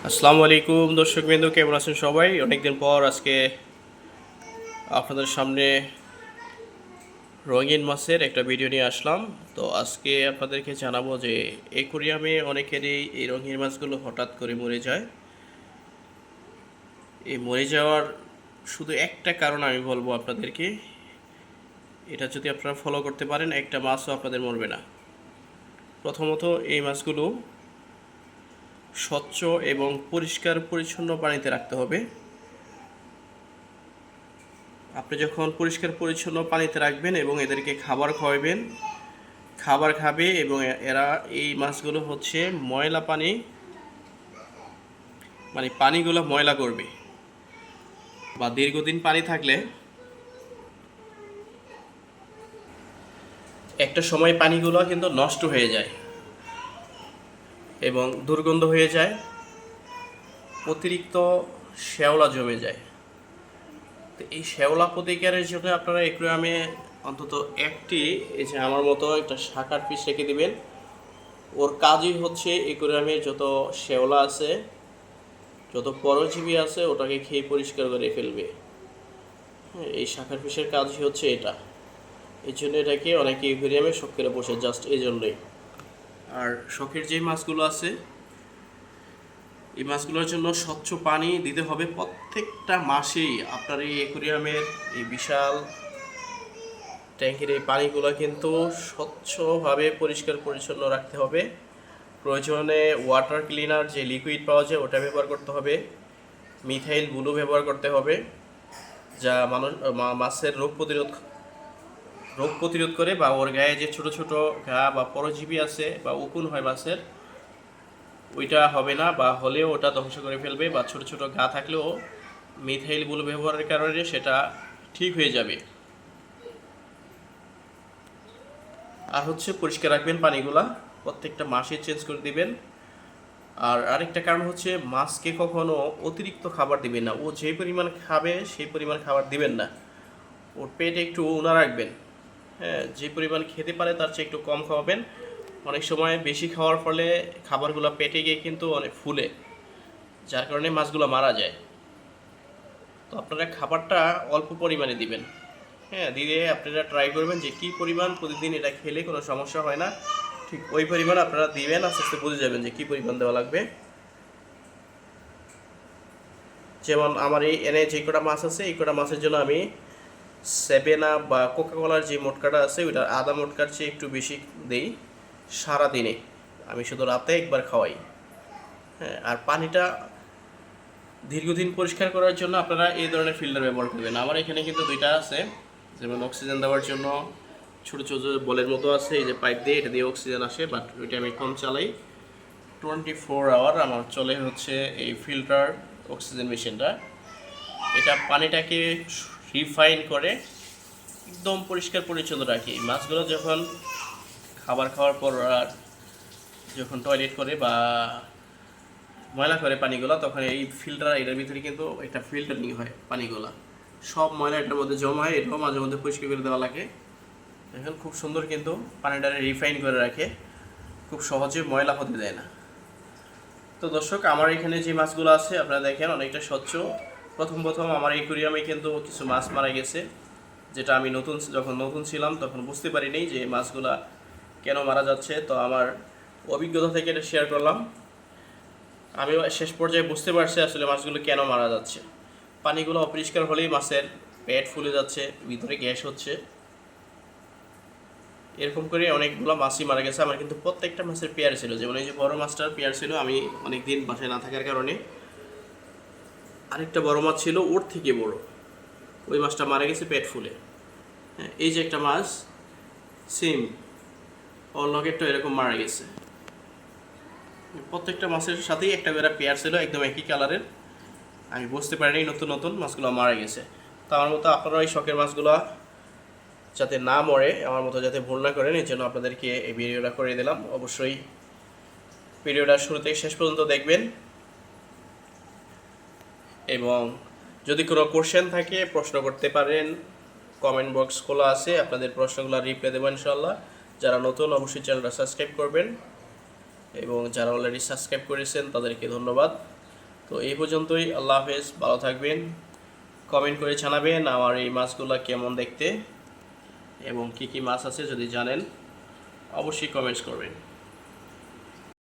আসসালামু আলাইকুম দর্শকবৃন্দ, কেমন আছেন সবাই? অনেকদিন পর আজকে আপনাদের সামনে রঙিন মাছের একটা ভিডিও নিয়ে আসলাম। তো আজকে আপনাদেরকে জানাবো যে অ্যাকুরিয়ামে অনেকেরই এই রঙিন মাছগুলো হঠাৎ করে মরে যায়। এই মরে যাওয়ার শুধু একটা কারণ আমি বলবো আপনাদেরকে, এটা যদি আপনারা ফলো করতে পারেন একটা মাছও আপনাদের মরবে না। প্রথমত, এই মাছগুলো স্বচ্ছ এবং পরিষ্কার পরিচ্ছন্ন পানিতে রাখতে হবে। আপনি যখন পরিষ্কার পরিচ্ছন্ন পানিতে রাখবেন এবং এদেরকে খাবার খাওয়াবেন, খাবার খাবে এবং এরা এই মাছগুলো হচ্ছে ময়লা পানি, মানে পানিগুলো ময়লা করবে বা দীর্ঘদিন পানি থাকলে একটা সময় পানিগুলো কিন্তু নষ্ট হয়ে যায় এবং দুর্গন্ধ হয়ে যায়, অতিরিক্ত শ্যাওলা জমে যায়। তো এই শ্যাওলা প্রতিকারের জন্য আপনারা অ্যাকুয়ারিয়ামে অন্তত একটি, এই যে আমার মতো একটা শাকার পিস রেখে দিবেন। ওর কাজই হচ্ছে অ্যাকুয়ারিয়ামে যত শ্যাওলা আছে, যত পরজীবী আছে ওটাকে খেয়ে পরিষ্কার করে ফেলবে। এই শাখার ফিশের কাজই হচ্ছে এটা। এই জন্য এটাকে অনেকে অ্যাকুয়ারিয়ামে শখ করে বসে, জাস্ট এই জন্যই। আর শখের যে মাছগুলো আছে, এই মাছগুলোর জন্য স্বচ্ছ পানি দিতে হবে প্রত্যেকটা মাসেই। আপনার এই অ্যাকুয়ারিয়ামের এই বিশাল ট্যাঙ্কের এই পানিগুলো কিন্তু স্বচ্ছভাবে পরিষ্কার পরিচ্ছন্ন রাখতে হবে। প্রয়োজনে ওয়াটার ক্লিনার যে লিকুইড পাওয়া যায় ওটা ব্যবহার করতে হবে, মিথাইল ব্লু ব্যবহার করতে হবে, যা মাছের রোগ প্রতিরোধ করে, বা ওর গায়ে যে ছোট ছোট ঘা বা পরজীবী আছে বা উকুন হয় মাছের, ওইটা হবে না, বা হলেও ওটা ধ্বংস করে ফেলবে, বা ছোট ছোট ঘা থাকলেও মিথাইল ব্লু ব্যবহারের কারণে সেটা ঠিক হয়ে যাবে। আর হচ্ছে পরিষ্কার রাখবেন পানিগুলা, প্রত্যেকটা মাসে চেঞ্জ করে দিবেন। আর আরেকটা কারণ হচ্ছে মাছকে কখনো অতিরিক্ত খাবার দিবেন না। ও যে পরিমাণ খাবে সেই পরিমাণ খাবার দিবেন না, ওর পেটে একটু উনা রাখবেন। হ্যাঁ, যে পরিমাণ খেতে পারে তার চেয়ে একটু কম খাওয়াবেন। অনেক সময় বেশি খাওয়ার ফলে খাবারগুলো পেটে গিয়ে কিন্তু অনেক ফুলে, যার কারণে মাছগুলো মারা যায়। তো আপনারা খাবারটা অল্প পরিমাণে দিবেন। হ্যাঁ, দিয়ে আপনারা ট্রাই করবেন যে কী পরিমাণ প্রতিদিন এটা খেলে কোনো সমস্যা হয় না, ঠিক ওই পরিমাণ আপনারা দিবেন। আস্তে আস্তে বুঝে যাবেন যে কী পরিমাণ দেওয়া লাগবে। যেমন আমার এই এনে যে কটা মাছ আছে, এই কটা মাছের জন্য আমি 7 আপ বা কোকাকোলার যে মোটকাটা আছে ওইটার আধা মোটকার চেয়ে একটু বেশি দিই সারাদিনে। আমি শুধু রাতে একবার খাওয়াই। হ্যাঁ, আর পানিটা দীর্ঘদিন পরিষ্কার করার জন্য আপনারা এই ধরনের ফিল্টার ব্যবহার করবেন। আমার এখানে কিন্তু দুইটা আছে, যেমন অক্সিজেন দেওয়ার জন্য ছোটো ছোটো বলের মতো আছে, এই যে পাইপ দিয়ে, এটা দিয়ে অক্সিজেন আসে, বাট ওইটা আমি কম চালাই। 24 আওয়ার আমার চলে হচ্ছে এই ফিল্টার অক্সিজেন মেশিনটা। এটা পানিটাকে রিফাইন করে একদম পরিষ্কার পরিচ্ছন্ন রাখি। মাছগুলো যখন খাবার খাওয়ার পর যখন টয়লেট করে বা ময়লা করে পানিগুলো, তখন এই ফিল্টার, এটার ভিতরে কিন্তু একটা ফিল্টারিং হয় পানিগুলো, সব ময়লা এটার মধ্যে জমা হয়। এটাও মাঝে মধ্যে পরিষ্কার করে দেওয়া লাগে। দেখেন খুব সুন্দর কিন্তু পানিটারে রিফাইন করে রাখে, খুব সহজে ময়লা হতে দেয় না। তো দর্শক, আমার এখানে যে মাছগুলো আছে আপনারা দেখেন অনেকটা স্বচ্ছ। প্রথম প্রথম আমার অ্যাকুয়ারিয়ামে কিন্তু কিছু মাছ মারা গেছে, যেটা আমি যখন নতুন ছিলাম তখন বুঝতে পারিনি যে মাছগুলা কেন মারা যাচ্ছে। তো আমার অভিজ্ঞতা থেকে এটা শেয়ার করলাম। আমি শেষ পর্যায়ে বুঝতে পারছি আসলে মাছগুলো কেন মারা যাচ্ছে। পানিগুলো অপরিষ্কার হলেই মাছের পেট ফুলে যাচ্ছে, ভিতরে গ্যাস হচ্ছে, এরকম করে অনেকগুলো মাছই মারা গেছে। আমার কিন্তু প্রত্যেকটা মাছের পেয়ার ছিল, যেমন এই যে বড় মাছটার পেয়ার ছিল। আমি অনেক দিন বাসায় না থাকার কারণে আরেকটা বড় মাছ ছিল ওর থেকে বড়, ওই মাছটা মারা গেছে পেট ফুলে। হ্যাঁ, এই যে একটা মাছ সেম, ওর লগেরটা এরকম মারা গেছে। প্রত্যেকটা মাছের সাথেই একটা করে পেয়ার ছিল, একদম একই কালারের। আমি বুঝতে পারিনি নতুন নতুন মাছগুলো মারা গেছে। তো আমার মতো আপনারা এই শখের মাছগুলো যাতে না মরে, আমার মতো যাতে ভুল না করেন, এই জন্য আপনাদেরকে এই ভিডিওটা করে দিলাম। অবশ্যই ভিডিওটা শুরু থেকে শেষ পর্যন্ত দেখবেন, এবং যদি কোনো কোশ্চেন থাকে প্রশ্ন করতে পারেন। কমেন্ট বক্স খোলা আছে, আপনাদের প্রশ্নগুলো রিপ্লাই দেবো ইনশাল্লাহ। যারা নতুন অবশ্যই চ্যানেলটা সাবস্ক্রাইব করবেন, এবং যারা অলরেডি সাবস্ক্রাইব করেছেন তাদেরকে ধন্যবাদ। তো এই পর্যন্তই, আল্লাহ হাফেজ, ভালো থাকবেন। কমেন্ট করে জানাবেন আমার এই মাছগুলো কেমন দেখতে এবং কী কী মাছ আছে যদি জানেন অবশ্যই কমেন্টস করবেন।